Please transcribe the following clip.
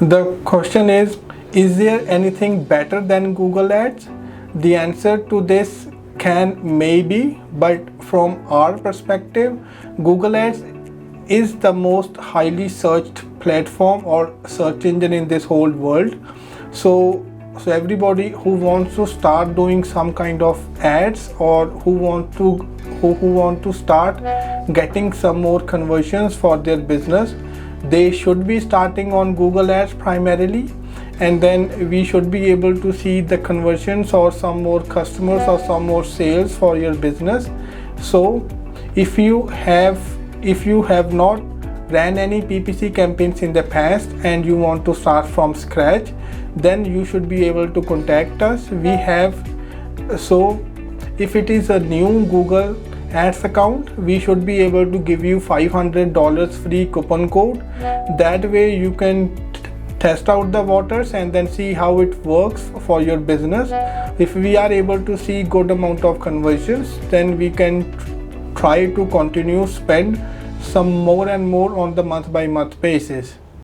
The question is there anything better than Google Ads? The answer to this can maybe, but from our perspective, Google Ads is the most highly searched platform or search engine in this whole world. So everybody who wants to start doing some kind of ads, or who want to start getting some more conversions for their business, they should be starting on Google Ads primarily, and then we should be able to see the conversions or some more customers or some more sales for your business. So if you have not ran any PPC campaigns in the past and you want to start from scratch, then you should be able to contact us. So if it is a new Google Ads account, we should be able to give you $500 free coupon code. That way you can test out the waters and then see how it works for your business. If we are able to see good amount of conversions, then we can try to continue spend some more and more on the month by month basis.